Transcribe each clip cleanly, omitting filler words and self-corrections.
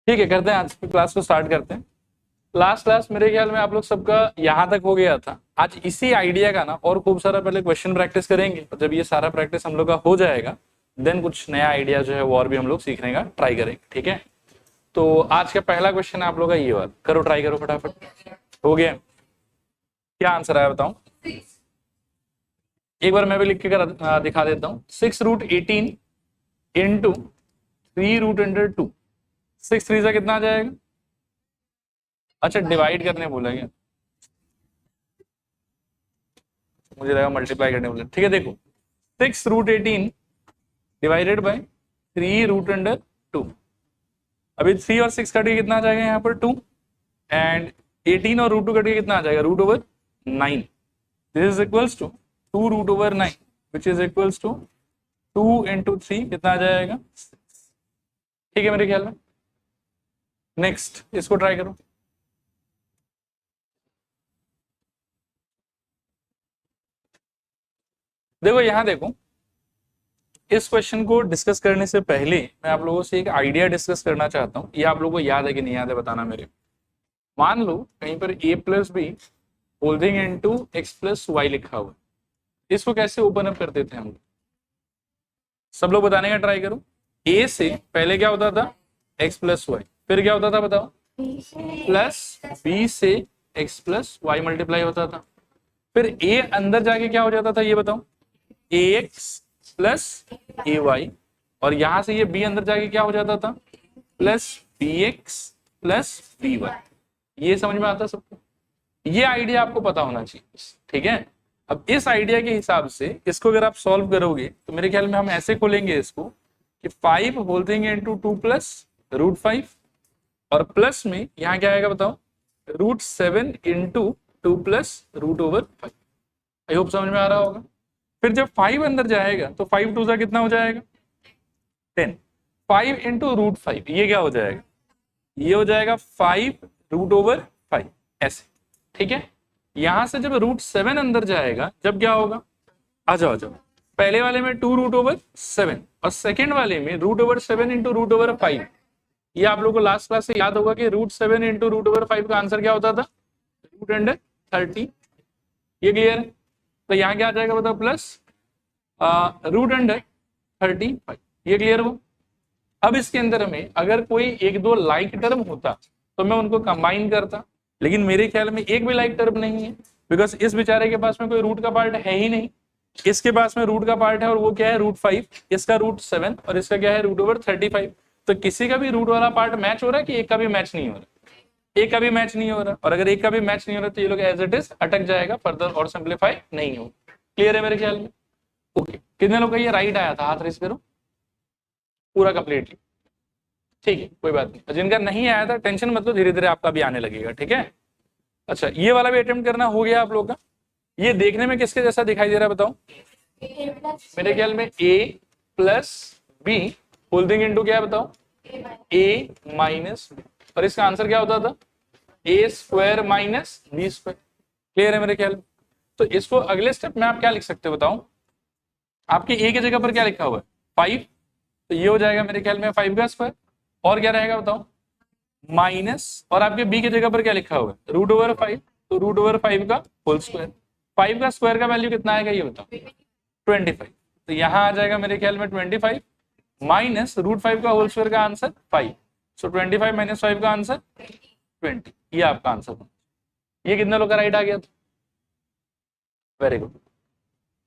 ठीक है, करते हैं आज की क्लास को स्टार्ट करते हैं। लास्ट क्लास मेरे ख्याल में आप लोग सबका यहाँ तक हो गया था। आज इसी आइडिया का ना और खूब सारा पहले क्वेश्चन प्रैक्टिस करेंगे, और जब ये सारा प्रैक्टिस हम लोग का हो जाएगा देन कुछ नया आइडिया जो है वो और भी हम लोग सीखने का ट्राई करेंगे। ठीक है, तो आज का पहला क्वेश्चन है आप लोग का ये वाला, करो ट्राई करो फटाफट। हो गया? क्या आंसर आया बताओ। एक बार मैं भी लिख के दिखा देता हूँ। 6√18 इंटू 3√2। 6 3 से कितना आ जाएगा? अच्छा, डिवाइड करने बोला गया, मुझे लगा मल्टीप्लाई करने बोला। ठीक है, देखो 6√18 डिवाइडेड बाय 3√2। अभी 3 और 6 कट के कितना आ जाएगा यहाँ पर 2, एंड 18 और √2 कट के कितना आ जाएगा √9। This is equals to 2√9 which is equals to 2 into 3 कितना आ जाएगा? ठीक है मेरे ख्याल में। नेक्स्ट इसको ट्राई करो। देखो यहाँ देखो, इस क्वेश्चन को डिस्कस करने से पहले मैं आप लोगों से एक आइडिया डिस्कस करना चाहता हूँ। ये आप लोगों को याद है कि नहीं याद है बताना मेरे। मान लो कहीं पर a plus B holding into x plus Y लिखा हुआ है, इसको कैसे ओपन अप करते थे हम? सब लोग बताने का ट्राई करो। a से पहले क्या होता था? x प्लस वाई, फिर क्या होता था बताओ? प्लस b से x प्लस वाई मल्टीप्लाई होता था, फिर a अंदर जाके क्या हो जाता था ये बताओ? ax प्लस ए वाई, और यहां से ये b अंदर जाके क्या हो जाता था? Plus bx plus B Y. ये समझ में आता सबको? ये आइडिया आपको पता होना चाहिए। ठीक है, अब इस आइडिया के हिसाब से इसको अगर आप सॉल्व करोगे तो मेरे ख्याल में हम ऐसे खोलेंगे इसको कि 5 होल थिंग इंटू 2 प्लस √5, और प्लस में यहाँ क्या आएगा बताओ? √7 इंटू 2 प्लस √5। आई होप समझ में आ रहा होगा। फिर जब 5 अंदर जाएगा तो 5 2 सा कितना हो जाएगा? 10। 5 इंटू √5 ये क्या हो जाएगा? ये हो जाएगा 5√5 ऐसे। ठीक है, यहां से जब √7 अंदर जाएगा जब क्या होगा? आ जाओ आ जाओ, पहले वाले में 2√7 और सेकेंड वाले में √7 इंटू √5। ये आप लोगों को लास्ट क्लास से याद होगा कि √7 इंटू √5 का आंसर क्या होता था? √30। ये क्लियर है? तो यहाँ क्या आ जाएगा बताओ? प्लस √35। ये क्लियर हो? अब इसके अंदर में अगर कोई एक दो लाइक टर्म होता तो मैं उनको कंबाइन करता, लेकिन मेरे ख्याल में एक भी लाइक टर्म नहीं है, बिकॉज इस बेचारे के पास में कोई रूट का पार्ट है ही नहीं। इसके पास में रूट का पार्ट है और वो क्या है? √5, इसका √7 और इसका क्या है? √35। तो किसी का भी रूट वाला पार्ट मैच हो रहा है कि एक का भी मैच नहीं हो रहा? एक का भी मैच नहीं हो रहा, और अगर एक का भी मैच नहीं हो रहा तो ये लोग एज इट इज अटक जाएगा, फर्दर और सिंप्लीफाई नहीं हो। क्लियर है मेरे ख्याल में? ओके, कितने लोग का ये राइट आया था? हाथ रेस करो पूरा कंप्लीटली। ठीक है, कोई बात नहीं। जिनका नहीं आया था टेंशन मत लो, धीरे धीरे आपका भी आने लगेगा। ठीक है, अच्छा ये वाला भी अटेम्प्ट करना हो गया आप लोग का। ये देखने में किसके जैसा दिखाई दे रहा है बताओ? मेरे ख्याल में a plus B holding into क्या है बताओ? a माइनस बी, और इसका आंसर क्या होता था? a square minus B square. Clear है मेरे ख्याल में? तो इसको अगले स्टेप में आप क्या लिख सकते हो बताओ? आपके a की जगह पर क्या लिखा हुआ है? 5, तो ये हो जाएगा मेरे ख्याल में 5 का स्क्वायर, और क्या रहेगा बताओ? माइनस, और आपके b की जगह पर क्या लिखा हुआ है? √5, तो √5 का होल स्क्वायर। 5 का स्क्वायर का वैल्यू कितना आएगा ये बताओ? 25। तो यहां आ जाएगा मेरे ख्याल में 25 माइनस √5 का होल स्क्वायर का आंसर 5। सो 25 माइनस 5 का आंसर 20। ये आपका आंसर। ये कितने लोग का राइट आ गया? Very good,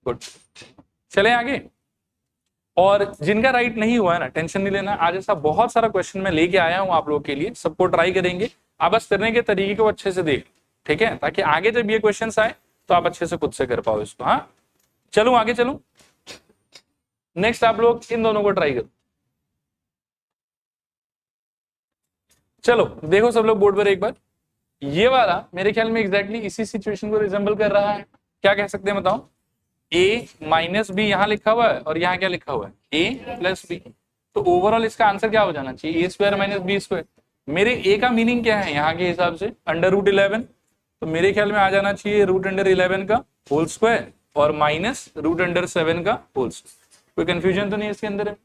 good. चले आगे। और जिनका राइट नहीं हुआ है ना, टेंशन नहीं लेना, आज ऐसा बहुत सारा क्वेश्चन मैं लेके आया हूं आप लोगों के लिए, सबको ट्राई करेंगे। आप बस करने के तरीके को अच्छे से देख, ठीक है, ताकि आगे जब ये क्वेश्चंस आए तो आप अच्छे से खुद से कर पाओ इसको। हाँ चलूं आगे चलूं। नेक्स्ट आप लोग इन दोनों को ट्राई करो। चलो देखो सब लोग बोर्ड पर एक बार। ये वाला मेरे ख्याल में एग्जैक्टली इसी सिचुएशन को रिजेंबल कर रहा है। क्या कह सकते हैं बताओ? a माइनस बी यहाँ लिखा हुआ है, और यहाँ क्या लिखा हुआ है? a plus B. तो ओवरऑल इसका आंसर क्या हो जाना चाहिए? a square minus B square. मेरे a का मीनिंग क्या है यहाँ के हिसाब से? √11। तो मेरे ख्याल में आ जाना चाहिए √11 का होल स्क्वायर और माइनस √7 का होल स्क्वायर। कोई कंफ्यूजन तो नहीं इसके अंदर है?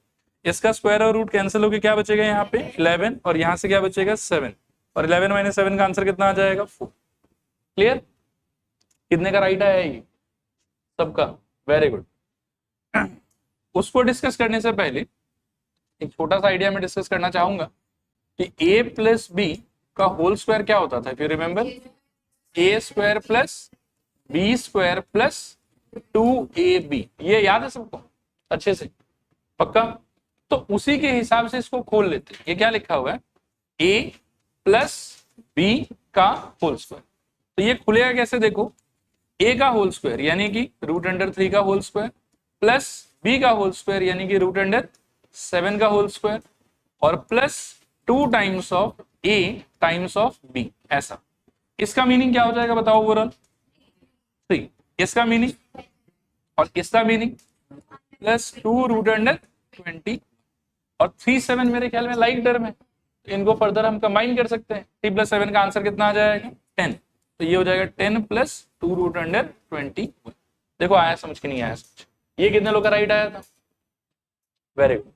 इसका स्क्वायर और रूट कैंसिल होकर क्या बचेगा यहाँ पे 11 और यहाँ से क्या बचेगा 7 और 11 माइनस 7 का आंसर कितना आ जाएगा 4। क्लियर? कितने का राइट आया ये सबका? Very good. उसको डिस्कस करने से पहले एक छोटा सा आइडिया मैं डिस्कस करना चाहूंगा कि a प्लस बी का होल स्क्वायर क्या होता था? If you remember, A square plus B square plus 2ab। ये याद है सबको अच्छे से? पक्का? तो उसी के हिसाब से इसको खोल लेते हैं। ये क्या लिखा हुआ है? a प्लस बी का होल स्क्वायर। तो ये खुलेगा कैसे? देखो, a का होल स्क्वायर यानी कि √3 का होल स्क्वायर प्लस b का होल स्क्वायर यानी कि √7 का होल स्क्वायर और plus 2 times of a times of b। ऐसा इसका मीनिंग क्या हो जाएगा बताओ? ओवरऑल 3। इसका मीनिंग और इसका मीनिंग प्लस 2√20 और 3 7 मेरे ख्याल में लाइक टर्म है, तो इनको फर्दर हम कंबाइन कर सकते हैं। 3 + 7 का आंसर कितना आ जाएगा? 10। तो ये हो जाएगा 10 + 2√20। देखो आया समझ के नहीं आया समझ? ये कितने लोग का राइट आया था? Very good.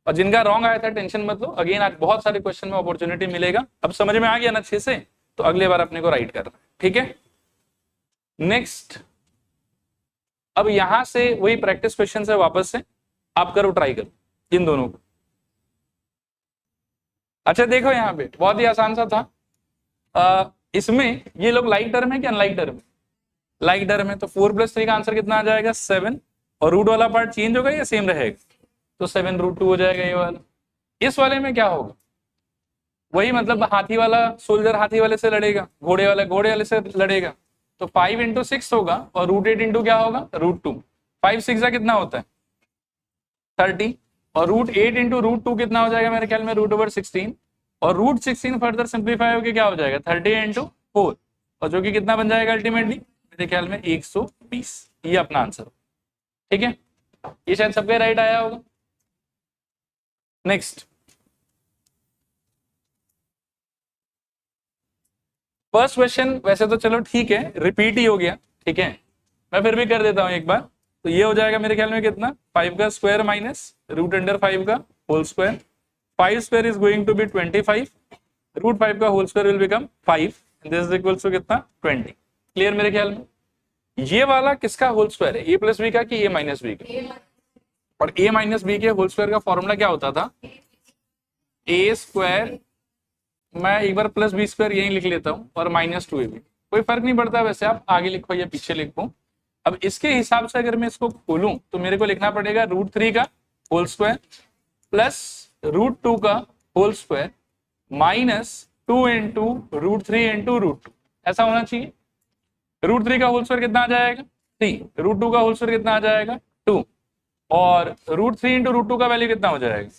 और जिनका रॉन्ग आया था टेंशन मत लो, अगेन आज बहुत सारे क्वेश्चन में अपॉर्चुनिटी मिलेगा। अब समझ में आ गया ना अच्छे से? तो अगले बार अपने को राइट करना है, ठीक है? नेक्स्ट, अब यहां से वही प्रैक्टिस क्वेश्चन से वापस से आप करो, ट्राई करो इन दोनों को। अच्छा देखो यहाँ पे बहुत ही आसान सा था। इसमें ये लोग लाइक टर्म है कि अनलाइक टर्म है? लाइक टर्म है, तो 4 + 3 का आंसर कितना आ जाएगा? 7। और रूट वाला पार्ट चेंज होगा या सेम रहेगा? तो 7√2 हो जाएगा ये वाला। इस वाले में क्या होगा? वही मतलब हाथी वाला सोल्जर हाथी वाले से लड़ेगा, घोड़े वाला घोड़े वाले से लड़ेगा। तो 5 × 6 होगा और √8 × क्या होगा? √2। 5 6 का कितना होता है? 30 और √8 × √2 कितना हो जाएगा मेरे ख्याल में? √16 और √16 फर्दर सिंप्लीफाई होकर क्या हो जाएगा? 30 × 4 और जो कि कितना बन जाएगा अल्टीमेटली मेरे ख्याल में 120। ये अपना आंसर, ठीक है? ये शायद सबके राइट आया होगा। नेक्स्ट, फर्स्ट क्वेश्चन वैसे तो चलो ठीक है, रिपीट ही हो गया, ठीक है? मैं फिर भी कर देता हूं एक बार। तो ये हो जाएगा मेरे ख्याल में कितना? 5 का स्क्वायर माइनस √5 का whole square. 5 square is going to be 25, √5 का whole square will become 5 and this is equals to कितना? 20। क्लियर मेरे ख्याल में? ये वाला किसका होल स्क्वायर है? a + b का कि a - b का? और a - b के होल स्क्वायर का फॉर्मूला क्या होता था? a², मैं एक बार +b² यही लिख लेता हूं और -2ab। कोई फर्क नहीं पड़ता वैसे, आप आगे लिखो या पीछे लिखो। अब इसके हिसाब से अगर मैं इसको खोलूं तो मेरे को लिखना पड़ेगा √3 का होल स्क्वायर प्लस √2 का होल स्क्वायर -2 × √3 × √2। ऐसा होना चाहिए। √3 का होल स्क्वायर कितना आ जाएगा? 3। √2 का होल स्क्वायर कितना आ जाएगा? 2 और √3 × √2 का वैल्यू कितना हो जाएगा?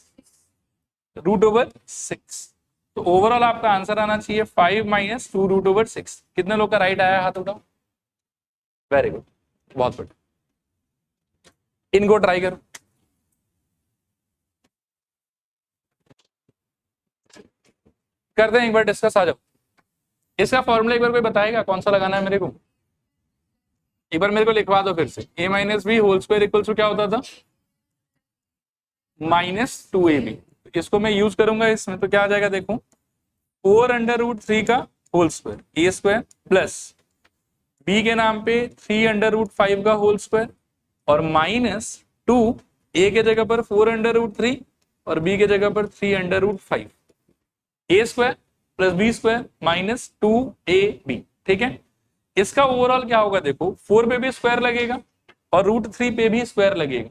√6। तो ओवरऑल आपका आंसर आना चाहिए 5 - 2 √6। कितने लोग का राइट आया? हाथ उठाओ। वेरी गुड, बहुत बढ़िया। इनको ट्राई करो। करते हैं एक बार डिस्कस, आ जाओ। इसका फॉर्मूला एक बार कोई बताएगा कौन सा लगाना है मेरे को? एक बार मेरे को लिखवा दो फिर से। a - b whole square equals to क्या होता था? -2ab। इसको मैं यूज करूंगा इसमें, तो क्या आ जाएगा देखो, 4 √ 3 का whole square a² plus b के नाम पे 3 √ 5 का होल स्क्वायर और -2 a के जगह पर 4 √ 3 और b के जगह पर 3 √ 5 a² प्लस b² -2ab। ठीक है? इसका ओवरऑल क्या होगा देखो, 4 पे भी स्क्वायर लगेगा और √3 पे भी स्क्वायर लगेगा।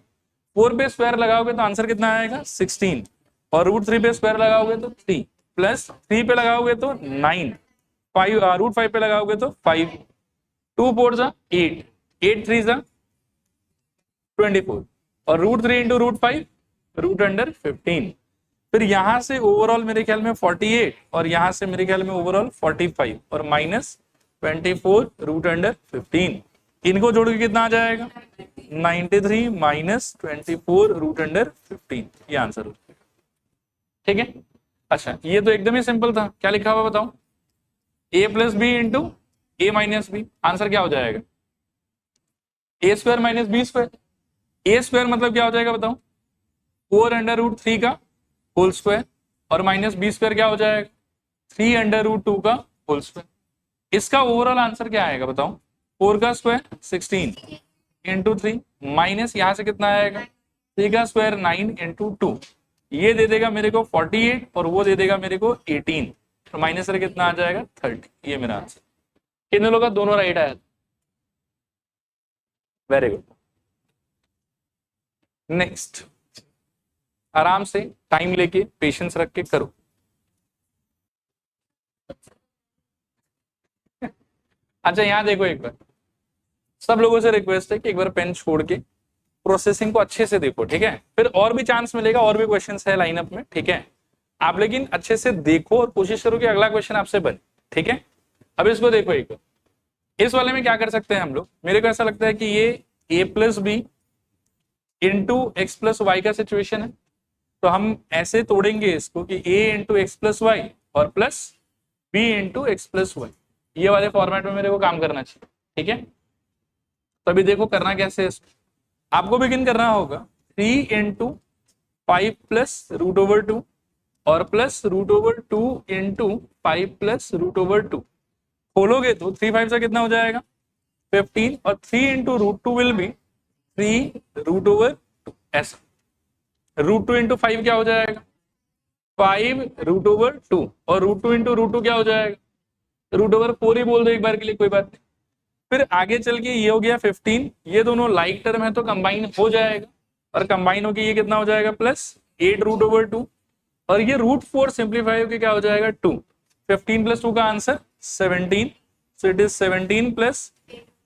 4 पे स्क्वायर लगाओगे तो आंसर कितना आएगा? 16 और √3 पे स्क्वायर लगाओगे तो 3 प्लस 3 पे लगाओगे तो 9, 5 √5 पे लगाओगे तो 5, 2 4 8, 8 3 24 और √3 × √5 √15। फिर यहां से ओवरऑल मेरे ख्याल में 48 और यहां से मेरे ख्याल में ओवरऑल 45 और -24 √15। इनको जोड़ के कितना आ जाएगा? 93 -24 √15। ये आंसर हो। ठीक है? अच्छा, ये तो एकदम ही सिंपल था। क्या लिखा हुआ बताओ? a + b × a - b। Answer क्या हो जाएगा? a² - b²। a² मतलब क्या हो जाएगा बताओ? 4√3 का होल स्क्वायर और माइनस बी स्क्वायर क्या हो जाएगा 3√2 का होल स्क्वायर। इसका ओवरऑल आंसर क्या आएगा बताओ 4 का स्क्वायर 16 इंटू 3 माइनस यहां से कितना आएगा 3 का स्क्वायर 9 इंटू 2 ये दे देगा मेरे को 48 और वो दे देगा मेरे को 18 तो माइनस से कितना आ जाएगा 30। ये मेरा आंसर। कितने लोग का दोनों राइट आया वेरी गुड। नेक्स्ट आराम से टाइम लेके पेशेंस रख के करो। अच्छा यहां देखो एक बार सब लोगों से रिक्वेस्ट है कि एक बार पेन छोड़ के प्रोसेसिंग को अच्छे से देखो ठीक है। फिर और भी चांस मिलेगा और भी क्वेश्चंस है लाइनअप में ठीक है। आप लेकिन अच्छे से देखो और कोशिश करो कि अगला क्वेश्चन आपसे बने ठीक है। अब इसको देखो एक बार इस वाले में क्या कर सकते हैं हम लोग। मेरे को ऐसा लगता है कि ये a plus B into X plus Y का सिचुएशन है तो हम ऐसे तोड़ेंगे इसको कि a into X plus Y और plus b into X plus Y ये वाले फॉर्मेट में मेरे को काम करना चाहिए ठीक है। तो अभी देखो करना कैसे है इसको आपको बिगिन करना होगा 3 इंटू 5 प्लस रूट ओवर 2 और plus root over 2 into 5 plus root over 2 खोलोगे तो 3 5 से कितना हो जाएगा 15 और 3 into root 2 will be 3 root over 2 ऐसा रूट 2 इंटू 5 क्या हो जाएगा 5 रूट ओवर 2 और रूट 2 इंटू रूट 2 क्या हो जाएगा रूट ओवर 4 ही बोल दो एक बार के लिए कोई बात नहीं। फिर आगे चल के ये हो गया 15 ये दोनों लाइक टर्म है तो कंबाइन हो जाएगा और कंबाइन होके ये कितना हो जाएगा प्लस 8 रूट ओवर 2 और ये रूट 4 सिंप्लीफाई होके क्या हो जाएगा 2 15 प्लस 2 का answer 17 so it is 17 plus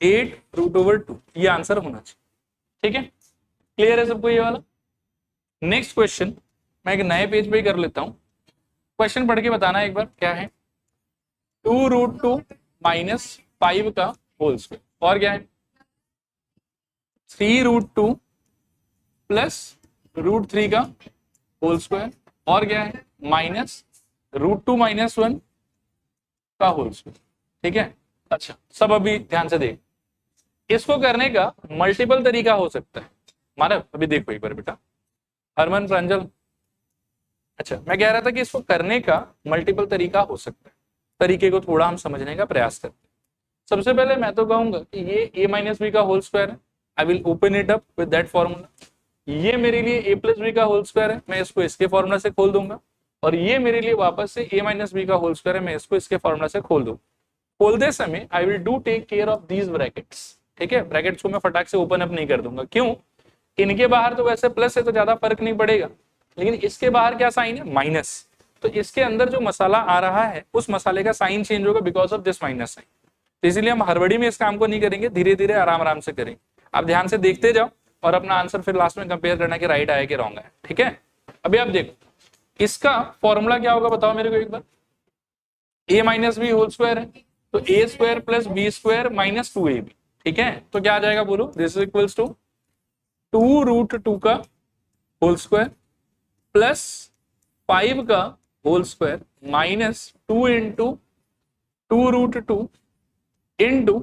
8 root over 2 ये आंसर होना चाहिए ठीक है। क्लियर है सबको ये वाला। नेक्स्ट क्वेश्चन मैं एक नए पेज पे ही कर लेता हूं क्वेश्चन पढ़ के बताना एक बार क्या है 2√2 माइनस 5 का होल स्क्वायर और क्या है 3√2 प्लस √3 का होल स्क्वायर और क्या है माइनस √2 माइनस 1 का होल स्क्वायर ठीक है। अच्छा सब अभी ध्यान से देख इसको करने का मल्टीपल तरीका हो सकता है मानव अभी देखो एक बार बेटा हरमन प्रांजल। अच्छा मैं कह रहा था कि इसको करने का मल्टीपल तरीका हो सकता है तरीके को थोड़ा हम समझने का प्रयास करते हैं। सबसे पहले मैं तो कहूंगा कि ये a माइनस बी का होल स्क्वायर है I will open it up with that formula. ये मेरे लिए a प्लस बी का होल स्क्वायर है मैं इसको इसके फॉर्मूला से खोल दूंगा और ये मेरे लिए वापस से a माइनस बी का होल स्क्वायर है मैं इसको इसके फॉर्मूला से खोल दूंगा। खोलते समय I will do take care of these brackets ठीक है। ब्रैकेट्स को मैं फटाक से ओपन अप नहीं कर दूंगा क्यों इनके बाहर तो वैसे प्लस है तो ज्यादा फर्क नहीं पड़ेगा लेकिन इसके बाहर क्या साइन है माइनस तो इसके अंदर जो मसाला आ रहा है उस मसाले का साइन चेंज होगा because of this minus sign. तो इसलिए हम हड़बड़ी में इस काम को नहीं करेंगे धीरे धीरे आराम आराम से करेंगे। आप ध्यान से देखते जाओ और अपना आंसर फिर लास्ट में कंपेयर करना कि राइट आया कि रॉन्ग है ठीक है। अभी आप देखो इसका फॉर्मूला क्या होगा बताओ मेरे को एक बार a minus B whole square है तो a square plus B square minus 2ab ठीक है। तो क्या आ जाएगा बोलो दिस इज इक्वल्स टू 2√2 का होल स्क्वायर प्लस 5 का whole square minus 2 into 2√2 into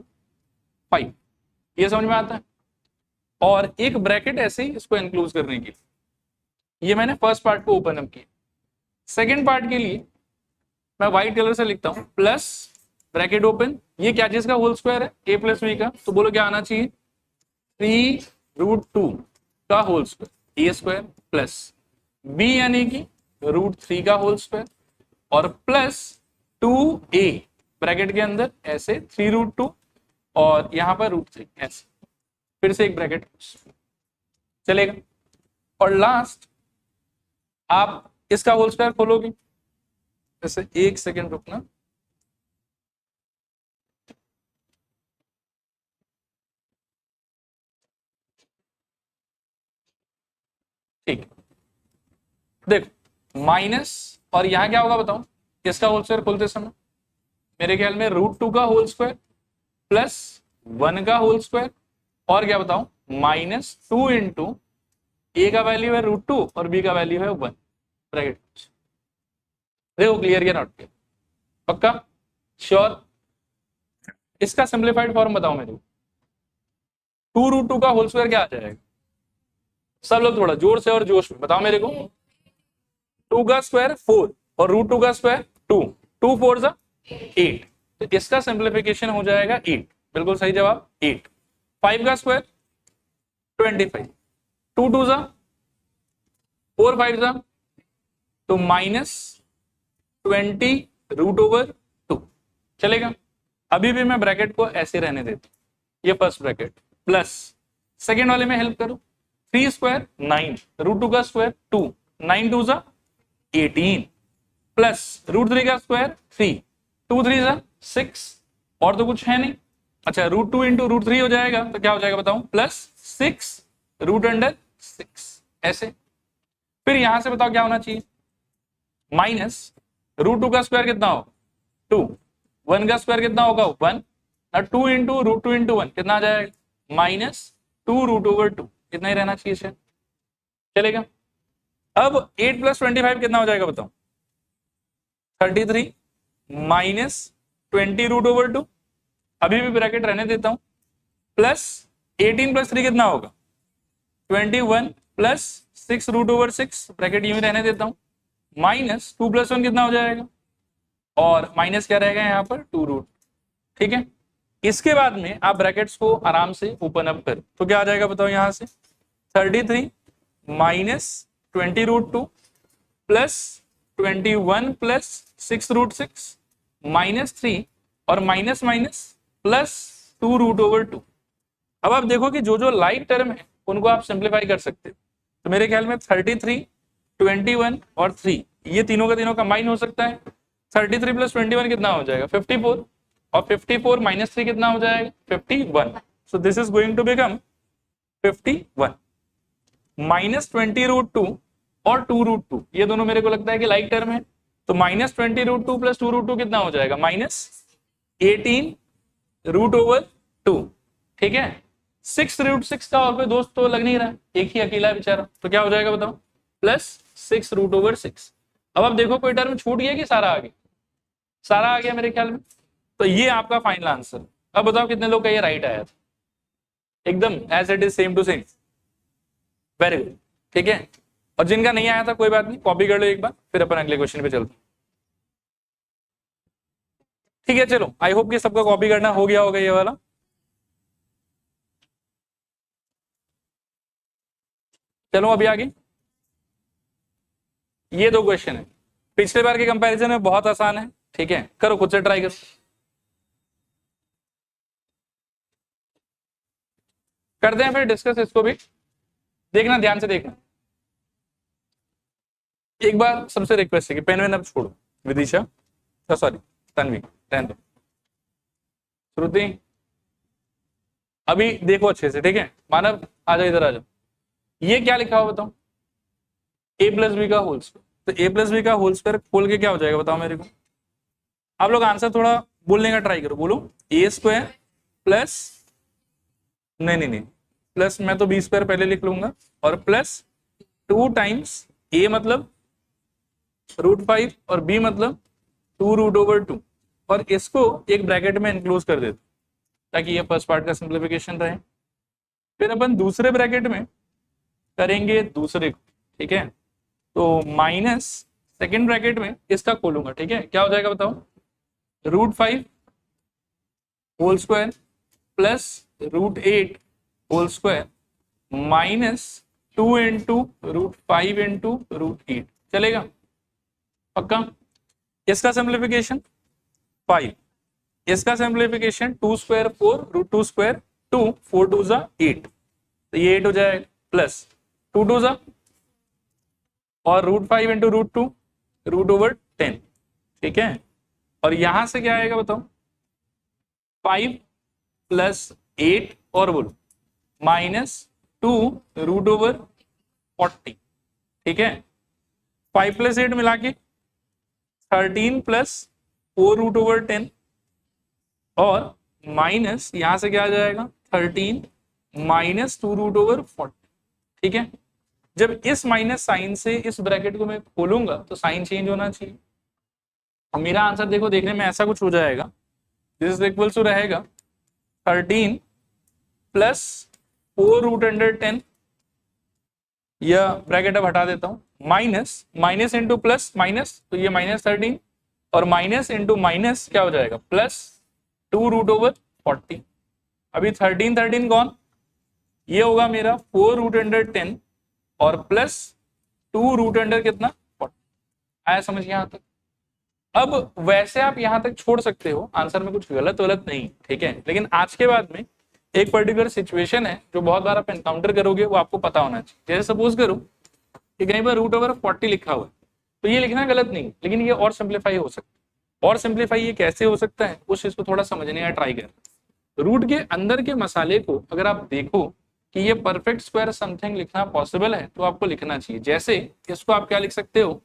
5 ये समझ में आता है। और एक ब्रैकेट ऐसे ही इसको इंक्लूड करने के लिए ये मैंने फर्स्ट पार्ट को ओपन अप किया। सेकेंड पार्ट के लिए मैं व्हाइट कलर से लिखता हूं प्लस ब्रैकेट ओपन ये क्या चीज का होल स्क्वायर है a प्लस बी का तो बोलो क्या आना चाहिए 3√2 का whole square a square plus b यानी कि √3 का होल स्क्वायर और प्लस 2a ब्रैकेट के अंदर ऐसे 3√2 और यहां पर √3 ऐसे फिर से एक ब्रैकेट चलेगा। और लास्ट आप इसका होल स्क्वायर खोलोगे ऐसे एक सेकेंड रुकना ठीक देखो माइनस और यहां क्या होगा बताओ इसका होल स्क्वायर खोलते समय मेरे ख्याल में √2 का होल स्क्वायर प्लस 1 का होल स्क्वायर और क्या बताओ माइनस 2 इंटू ए का वैल्यू है √2 और बी का वैल्यू है 1 ब्रैकेट। देखो क्लियर या नॉट क्लियर पक्का श्योर। इसका सिंप्लीफाइड फॉर्म बताओ मेरे को 2√2 का होल स्क्वायर क्या आ जाएगा सब लोग थोड़ा जोर से और जोश में बताओ मेरे को। 2 का स्क्वायर 4 और रूट 2 का स्क्वायर 2, 2 4 जा 8, तो इसका सिंप्लीफिकेशन हो जाएगा 8, बिल्कुल सही जवाब 8। 5 का स्क्वायर 25, 2 2 जा 4 5 जा तो -20 रूट ओवर 2 चलेगा। अभी भी मैं ब्रैकेट को ऐसे रहने देता हूं, ये फर्स्ट ब्रैकेट प्लस सेकेंड वाले में हेल्प करो, 3 स्क्वायर 9 रूट 2 का स्क्वायर 2, 9 2 जा 18 प्लस रूट 3 का स्क्वायर 3, 2 3 जा 6 और तो कुछ है नहीं। अच्छा रूट 2 इंटू रूट 3 हो जाएगा तो क्या हो जाएगा बताओ, प्लस 6 रूट अंडर 6 ऐसे। फिर यहां से बताओ क्या होना चाहिए, माइनस रूट 2 का स्क्वायर कितना हो 2, 1 का स्क्वायर कितना होगा 1, 2 इंटू रूट 2 इंटू 1 कितना आ जाएगा -2 रूट ओवर 2, कितना ही रहना चाहिए इसे, चलेगा। अब 8 प्लस 25 कितना हो जाएगा बताओ, 33 -20 रूट ओवर 2, अभी भी ब्रैकेट रहने देता हूं, प्लस 18 प्लस 3 कितना होगा 21 प्लस 6 रूट ओवर 6, ब्रैकेट यूं ही रहने देता हूं, -2 प्लस 1 कितना हो जाएगा, और माइनस क्या रहेगा यहाँ पर 2 रूट, ठीक है। इसके बाद में आप ब्रैकेट्स को आराम से ओपन अप कर तो क्या आ जाएगा बताओ, यहां से 33 -20 रूट 2 प्लस 21 प्लस 6 रूट 6 -3 और minus minus plus 2 root over 2। अब आप देखो कि जो जो लाइक टर्म है उनको आप सिंप्लीफाई कर सकते हो, तो मेरे ख्याल में 33 21 और 3 ये तीनों का तीनों कंबाइन हो सकता है। 33 प्लस 21 कितना हो जाएगा 54, और 54 माइनस 3 कितना हो जाएगा 51, so this is going to become 51 -20 root 2 और 2 रूट 2, ये दोनों मेरे को लगता है कि लाइक टर्म है, तो -20 रूट 2 प्लस 2 रूट 2 कितना हो जाएगा -18 रूट ओवर 2, ठीक है। 6 रूट 6 का और कोई दोस्त तो लग नहीं रहा, एक ही अकेला बेचारा, तो क्या हो जाएगा बताओ +6 रूट ओवर 6। अब आप देखो कोई टर्म छूट गया कि सारा आ गया, सारा आ गया मेरे ख्याल में, तो ये आपका फाइनल आंसर। अब बताओ कितने लोग का ये राइट आया था, एकदम as it is same to same, very good, ठीक है। और जिनका नहीं आया था कोई बात नहीं, कॉपी कर लो एक बार, फिर अपन अगले क्वेश्चन पे चलते हैं, ठीक है। चलो आई होप कि सबका कॉपी करना हो गया होगा ये वाला। चलो अभी आगे, ये 2 क्वेश्चन है, पिछले बार के कंपैरिजन में बहुत आसान है, ठीक है, करो खुद से ट्राई करो, करते हैं फिर डिस्कस इसको भी, देखना ध्यान से देखना। एक बार सबसे रिक्वेस्ट है कि पेन वेन अब छोड़ो, विदिशा सॉरी तन्वी रहने दो, श्रुति अभी देखो अच्छे से, ठीक है। मानव आ जाओ इधर आ जाओ, ये क्या लिखा हुआ बताओ, a प्लस बी का होल स्क्वायर, तो a प्लस बी का होल स्क्वायर खोल के क्या हो जाएगा बताओ मेरे को, आप लोग आंसर थोड़ा बोलने का ट्राई करो, बोलो a स्क्वायर प्लस नहीं प्लस, मैं तो बी स्क्वायर पहले लिख लूंगा, और प्लस 2 टाइम्स a मतलब √5 और b मतलब 2 रूट ओवर 2, और इसको एक ब्रैकेट में एनक्लोज कर देते ताकि ये फर्स्ट पार्ट का सिंप्लीफिकेशन रहे। फिर अपन दूसरे ब्रैकेट में करेंगे दूसरे को, ठीक है, तो माइनस सेकेंड ब्रैकेट में इसका खोलूंगा, ठीक है, क्या हो जाएगा बताओ, √5 whole square plus √8 whole square -2 into √5 into √8, चलेगा पक्का। इसका सिंप्लीफिकेशन 5, इसका सिंप्लीफिकेशन 2 स्क्वायर 4 √2 स्क्वायर 2, 4 2 जा 8, तो ये 8 हो जाएगा, प्लस 2 2 जा और √5 इंटू √2 रूट ओवर 10, ठीक है। और यहां से क्या आएगा बताओ, 5 प्लस 8 और बोलो -2 रूट ओवर 40, ठीक है। 5 प्लस 8 मिला के 13 प्लस 4 रूट ओवर 10, और माइनस यहां से क्या आ जाएगा 13 -2 रूट ओवर 40, ठीक है। जब इस माइनस साइन से इस ब्रैकेट को मैं खोलूंगा तो साइन चेंज होना चाहिए, और मेरा आंसर देखो देखने में ऐसा कुछ हो जाएगा, दिस इज इक्वल टू रहेगा 13 प्लस 4 रूट अंडर 10 यह ब्रैकेट अब हटा देता हूं, minus minus into plus minus, तो ये -13 और माइनस इंटू माइनस क्या हो जाएगा +2√/40। अभी 13 कौन, ये होगा मेरा 4√10 और प्लस 2√, कितना 40। आया समझ यहां तक। अब वैसे आप यहां तक छोड़ सकते हो, आंसर में कुछ गलत नहीं, ठीक है, लेकिन आज के बाद में एक पर्टिकुलर सिचुएशन है जो बहुत बार आप एनकाउंटर करोगे, वो आपको पता होना चाहिए। जैसे सपोज करो कि कहीं पर √40 लिखा हुआ है, तो ये लिखना गलत नहीं, लेकिन ये और सिंप्लीफाई हो सकता है। और सिंप्लीफाई ये कैसे हो सकता है, उस चीज को थोड़ा समझने का ट्राई कर। रूट के अंदर के मसाले को अगर आप देखो कि ये परफेक्ट स्क्वायर समथिंग लिखना पॉसिबल है, तो आपको लिखना चाहिए। जैसे इसको आप क्या लिख सकते हो,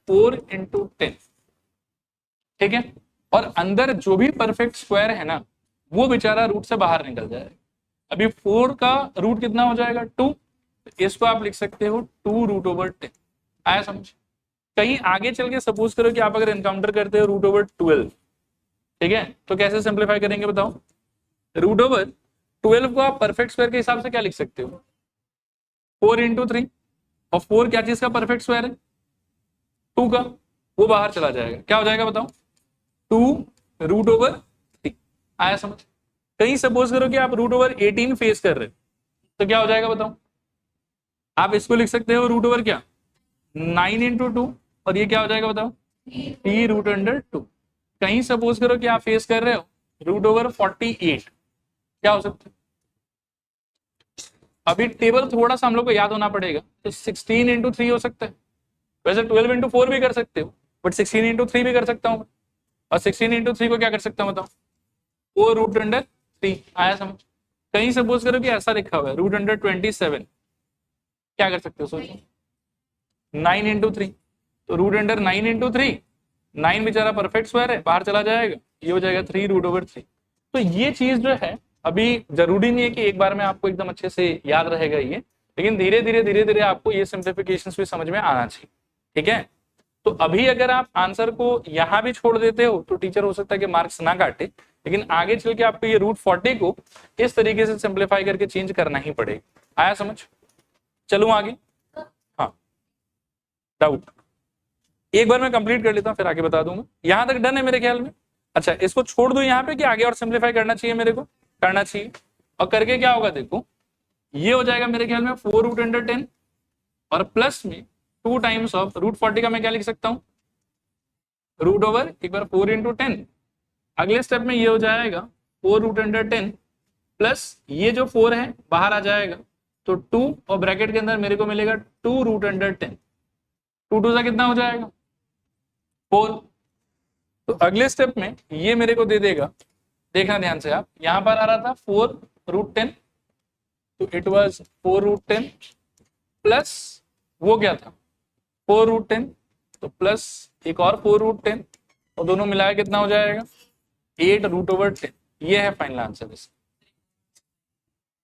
4×10, ठीक है, और अंदर जो भी परफेक्ट स्क्वायर है ना, वो बेचारा रूट से बाहर निकल जाएगा। अभी 4 का रूट कितना हो जाएगा 2, इसको आप लिख सकते हो 2√10। आया समझ। कहीं आगे चल के सपोज करो कि आप अगर एनकाउंटर करते हो √12, ठीक है, तो कैसे सिंप्लीफाई करेंगे बताओ। √12 को आप परफेक्ट स्क्वायर के हिसाब से क्या लिख सकते हो, 4×3, और 4 क्या चीज का परफेक्ट स्क्वायर है, 2 का, वो बाहर चला जाएगा, क्या हो जाएगा बताओ 2√3। आया समझ। कहीं सपोज करो कि आप √18 फेस कर रहे हो, तो क्या हो जाएगा बताओ, आप इसको लिख सकते हो √ क्या 9×2, और ये क्या हो जाएगा बताओ 3√2। कहीं सपोज करो कि आप फेस कर रहे हो √48, क्या हो सकता है। अभी टेबल थोड़ा सा हम लोग को याद होना पड़ेगा, तो 16×3 हो सकता है। वैसे 12×4 भी कर सकते हो, बट 16×3 भी कर सकता हूं, और 16×3 को क्या कर सकता हूं बताओ 4√3। आया समझ। कहीं सपोज करो कि ऐसा लिखा हुआ है √27, क्या कर सकते हो सोचो, 9×3, तो √9×3, 9 बेचारा परफेक्ट स्क्वायर है, बाहर चला जाएगा, ये हो जाएगा 3√3। तो ये चीज जो है, अभी जरूरी नहीं है कि एक बार में आपको एकदम अच्छे से याद रहेगा ये, लेकिन धीरे धीरे आपको ये सिंप्लीफिकेशंस भी समझ में आना चाहिए, ठीक है। तो अभी अगर आप आंसर को यहां भी छोड़ देते हो, तो टीचर हो सकता है कि मार्क्स ना काटे, लेकिन आगे चल के आपको ये √40 को इस तरीके से सिंप्लीफाई करके चेंज करना ही पड़ेगा। आया समझ। चलूं आगे। हाँ, डाउट एक बार मैं कंप्लीट कर लेता हूं, फिर आगे बता दूंगा। यहां तक डन है मेरे ख्याल में। अच्छा, इसको छोड़ दो यहाँ पे कि आगे और सिंप्लीफाई करना चाहिए, मेरे को करना चाहिए। और करके क्या होगा देखो, ये हो जाएगा मेरे ख्याल में 4√10, और प्लस में 2 टाइम्स ऑफ √40 का मैं क्या लिख सकता हूँ √ एक बार 4×10। अगले स्टेप में ये हो जाएगा 4√10 प्लस ये जो 4 है बाहर आ जाएगा, तो 2, और ब्रैकेट के अंदर मेरे को मिलेगा 2√10। 2 से कितना हो जाएगा 4। तो अगले स्टेप में ये मेरे को दे देगा, देखना ध्यान से आप, यहां पर आ रहा था 4√10, तो इट वाज 4√10 प्लस वो क्या था 4√10, तो प्लस एक और 4√10, और दोनों मिलाया कितना हो जाएगा 8√10। ये है फाइनल आंसर इसका।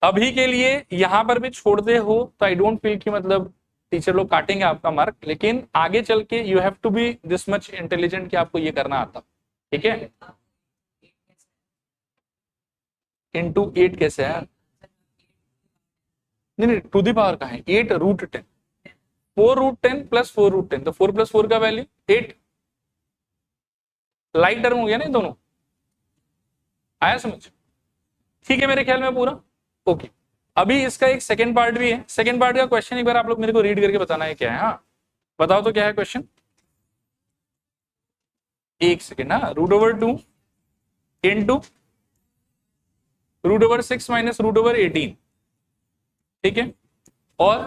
अभी के लिए यहां पर भी छोड़ दे हो तो आई डोंट फील कि मतलब टीचर लोग काटेंगे आपका मार्क, लेकिन आगे चल के you have to be this much intelligent कि आपको ये करना आता, ठीक है। ×8 कैसे है, नहीं टू दी पावर का है 8√10, 4√10 प्लस 4√10, तो 4 + 4 का वैल्यू 8, लाइट टर्म हो गया ना दोनों। आया समझ, ठीक है मेरे ख्याल में पूरा ओके। अभी इसका एक सेकंड पार्ट भी है। सेकंड पार्ट का क्वेश्चन एक बार आप लोग मेरे को रीड करके बताना है क्या है। हाँ बताओ तो क्या है क्वेश्चन, एक सेकेंड। हाँ, √2 इंटू √6 माइनस √18, ठीक है, और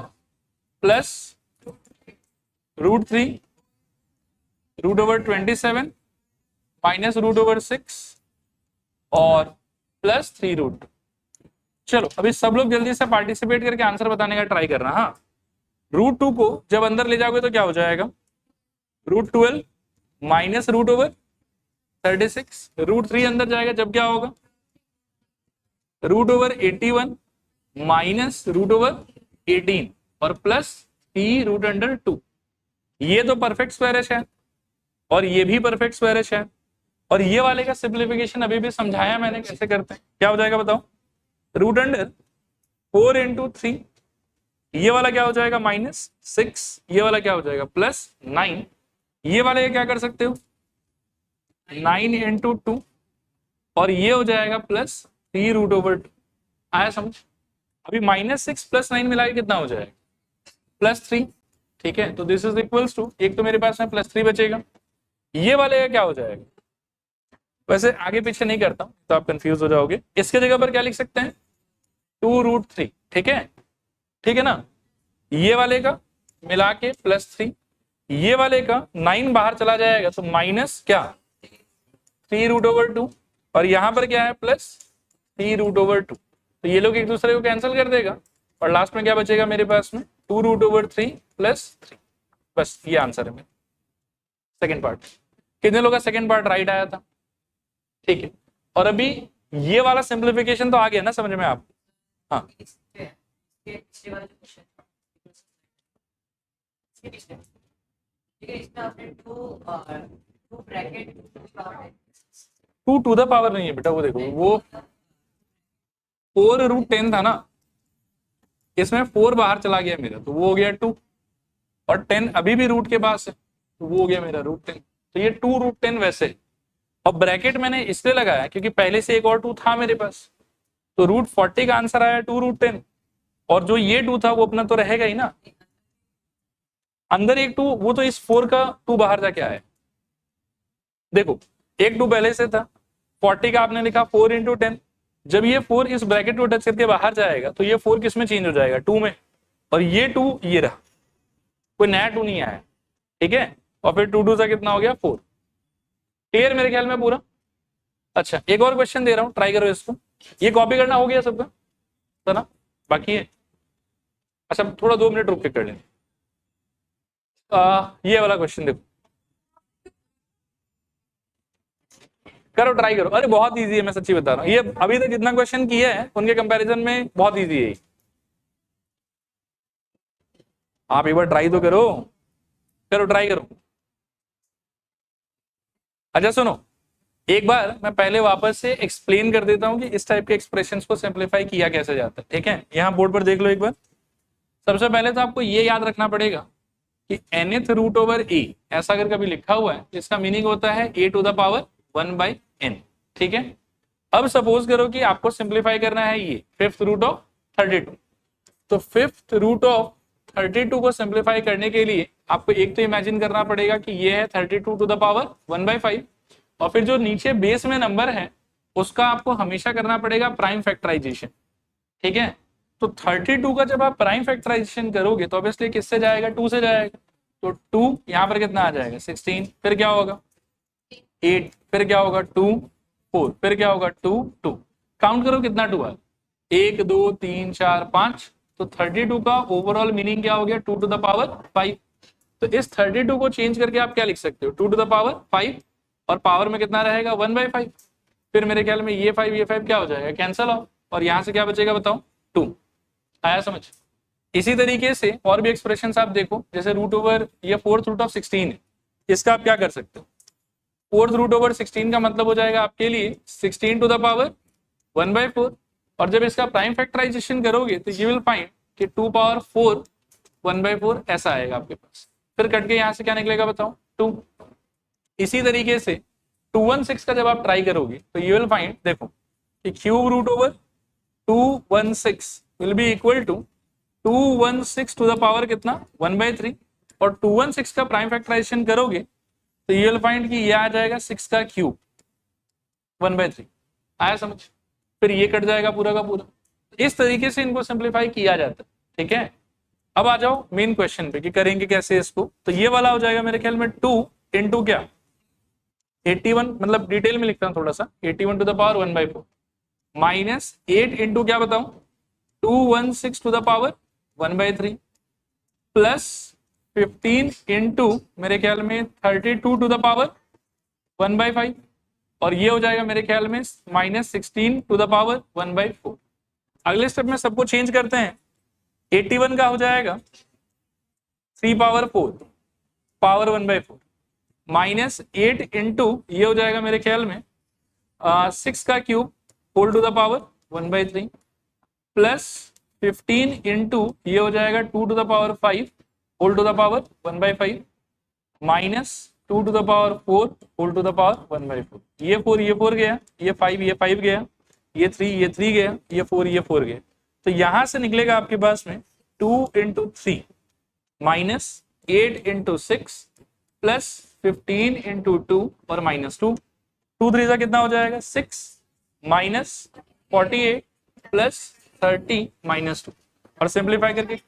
प्लस √3 √27 माइनस √6 और प्लस 3√2। चलो अभी सब लोग जल्दी से पार्टिसिपेट करके आंसर बताने का ट्राई करना। हाँ, √2 को जब अंदर ले जाओगे तो क्या हो जाएगा √12 माइनस √36, √3 अंदर जाएगा जब क्या होगा √81 माइनस √18 और प्लस 3√2। ये तो परफेक्ट स्क्वायरिश है और ये भी परफेक्ट स्क्वायरिश है, और ये वाले का सिंप्लीफिकेशन अभी भी समझाया मैंने कैसे करते हैं। क्या हो जाएगा बताओ, √4 × 3 ये वाला क्या हो जाएगा -6, ये वाला क्या हो जाएगा +9, ये वाले क्या कर सकते हो 9 इंटू 2, और ये हो जाएगा +3√2। आया समझ? अभी -6 +9 मिला के कितना हो जाएगा +3। ठीक है, तो दिस इज इक्वल्स टू, एक तो मेरे पास में +3 बचेगा, ये वाले का क्या हो जाएगा, वैसे आगे पीछे नहीं करता हूं तो आप कंफ्यूज हो जाओगे, इसके जगह पर क्या लिख सकते हैं 2√3। ठीक है, ठीक है ना, ये वाले का मिला के +3, ये वाले का 9 बाहर चला जाएगा तो माइनस क्या 3√2, और यहां पर क्या है +3√2, तो ये लोग एक दूसरे को कैंसिल कर देगा, और लास्ट में क्या बचेगा मेरे पास में 2√3 +3। बस ये आंसर है मेरा सेकंड पार्ट। कितने लोग का सेकंड पार्ट राइट आया था? ठीक है, और अभी ये वाला सिंप्लीफिकेशन तो आ गया ना समझ में आप? हाँ टू टू द पावर नहीं है बेटा, वो देखो वो 4√10 था ना, इसमें 4 बाहर चला गया मेरा तो वो हो गया 2, और 10 अभी भी रूट के पास है तो वो हो गया मेरा √10, तो ये 2√10 वैसे। और ब्रैकेट मैंने इसलिए लगाया क्योंकि पहले से एक और 2 था मेरे पास, तो √40 का आंसर आया 2√10, और जो ये 2 था वो अपना तो रहेगा ही ना, अंदर एक 2, वो तो इस 4 का 2 बाहर जाके आया। देखो एक 2 पहले से था, 40 का आपने लिखा 4 इंटू 10, जब ये 4 इस ब्रैकेट को टच करके बाहर जाएगा तो ये 4 किस में चेंज हो जाएगा 2 में, और ये 2 ये रहा, कोई नया 2 नहीं आया। ठीक है, और फिर 2 2 सा कितना हो गया 4। क्लियर मेरे ख्याल में पूरा? अच्छा एक और क्वेश्चन दे रहा हूं, ट्राई करो इसको, ये कॉपी करना हो गया सबका है ना, बाकी है? अच्छा थोड़ा 2 मिनट रुक के कर लें। ये वाला क्वेश्चन देखो, करो ट्राई करो, अरे बहुत इजी है, मैं सच्ची बता रहा हूँ, ये अभी तक जितना क्वेश्चन किया है उनके कंपैरिजन में बहुत इजी है। आप एक बार ट्राई तो करो, करो ट्राई करो। अच्छा सुनो, एक बार मैं पहले वापस से एक्सप्लेन कर देता हूं कि इस टाइप के एक्सप्रेशंस को सिंप्लीफाई किया कैसे जाता है। ठीक है, यहाँ बोर्ड पर देख लो एक बार। सबसे पहले तो आपको ये याद रखना पड़ेगा कि nth रूट ओवर a ऐसा अगर कभी लिखा हुआ है इसका मीनिंग होता है a to the power 1/n। ठीक है, अब सपोज करो कि आपको सिंप्लीफाई करना है ये 5th रूट ऑफ 32, तो 5th रूट ऑफ 32 को सिंप्लीफाई करने के लिए आपको एक तो इमेजिन करना पड़ेगा कि ये है 32 टू द पावर 1/5, और फिर जो नीचे बेस में नंबर है उसका आपको हमेशा करना पड़ेगा प्राइम फैक्टराइजेशन। ठीक है, तो 32 का जब आप प्राइम फैक्टराइजेशन करोगे तो ऑब्वियसली किससे जाएगा 2 से जाएगा, तो 2 यहाँ पर कितना आ जाएगा 16, फिर क्या होगा 8, फिर क्या होगा 2 4, फिर क्या होगा 2 2, काउंट करो कितना 2 है 1 2 3 4 5, तो 32 का ओवरऑल मीनिंग क्या हो गया 2 टू द पावर 5। तो इस 32 को चेंज करके आप क्या लिख सकते हो 2 टू द पावर 5, और पावर में कितना रहेगा 1/5, फिर मेरे ख्याल में ये 5 क्या हो जाएगा कैंसल हो, और यहां से क्या बचेगा बताओ 2। आया समझ? इसी तरीके से और भी एक्सप्रेशंस आप देखो, जैसे रूट ओवर ये 4th रूट ऑफ 16 है, इसका आप क्या कर सकते हो 4th रूट ओवर 16 का मतलब हो जाएगा आपके लिए 16 टू द पावर 1/4, और जब इसका प्राइम फैक्टराइजेशन करोगे तो यू विल फाइंड कि 2 पावर 4 1/4 ऐसा आएगा आपके पास, फिर कट के यहां से क्या निकलेगा बताओ 2। इसी तरीके से 216 का जब आप ट्राई करोगे तो यू विल फाइंड देखो कि cube root over 216 will be equal to 216 to the power कितना 1/3, और 216 का प्राइम फैक्टराइजेशन करोगे तो यू विल फाइंड कि ये आ जाएगा 6 का क्यूब 1/3। आया समझ? फिर ये कट जाएगा पूरा का पूरा। इस तरीके से इनको सिंप्लीफाई किया जाता है। ठीक है, अब आ जाओ मेन क्वेश्चन पे कि करेंगे कैसे इसको, तो ये वाला हो जाएगा मेरे ख्याल में 2 इंटू क्या 81, मतलब डिटेल में लिखता हूं थोड़ा सा, 81 to the power 1/4 minus 8 into क्या बताऊं 216 to the power 1/3 plus 15 into मेरे ख्याल में 32 टू द पावर 1/5, और ये हो जाएगा मेरे ख्याल में -16 टू द पावर 1/4। अगले स्टेप में सबको चेंज करते हैं, 81 का हो जाएगा 3 पावर 4 पावर 1/4 माइनस 8 इंटू ये हो जाएगा मेरे ख्याल में 6 का cube whole to the power 1/3 plus 15 into ये हो जाएगा 2 to the power 5 whole to the power 1/5 minus 2 to the power 4 whole to the power 1/4। ये 4 गया, ये 5 गया, ये 3 गया, ये 4 गया। तो यहां से निकलेगा आपके पास में 2 into 3 minus 8 into 6 plus 15 into 2 और माइनस 2। 2 3 कितना हो जाएगा 6 माइनस 48 प्लस 30 माइनस 2 और सिंप्लीफाई करके।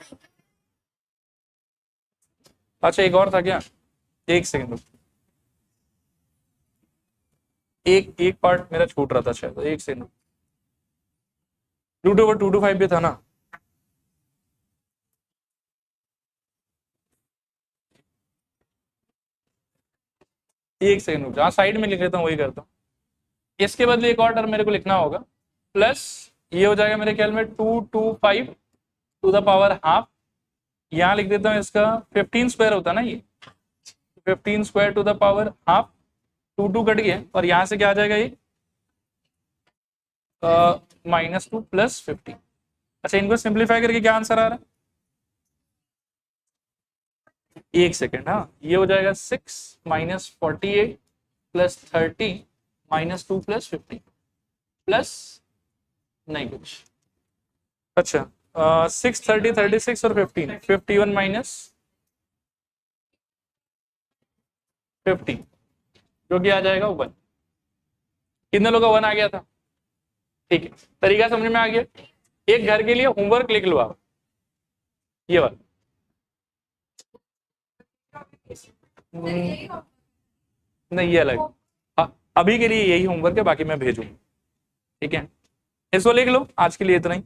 अच्छा एक और था क्या, एक सेकंड, एक पार्ट मेरा छूट रहा था शायद, एक सेकंड। रूट ओवर 2 to 5 भी था ना, एक सेकंड रुक, जहाँ साइड में लिख लेता हूँ वही करता हूँ। इसके बदले एक और टर्म मेरे को लिखना होगा, प्लस ये हो जाएगा मेरे ख्याल में 2 to 5 to the power half. यहाँ लिख देता हूँ इसका 15 स्क्वायर होता ना ये, 15 square to the power half. 2 cut गया और यहाँ से क्या आ जाएगा ये -2 प्लस 15। अच्छा इनको सिंप्लीफाई करके क्या आंसर आ रहा है, एक सेकेंड, हाँ ये हो जाएगा 6 minus 48 plus 30 minus 2 plus 50 plus नहीं कुछ। अच्छा 6 30 36 और 15 51 माइनस 50 जो कि आ जाएगा 1। कितने लोगों का 1 आ गया था, ठीक है, तरीका समझ में आ गया। एक घर के लिए होमवर्क लिख लो आप, ये वाला नहीं ये अलग, हाँ अभी के लिए यही होमवर्क है, बाकी मैं भेजूंगा, ठीक है। इसको लिख लो, आज के लिए इतना ही।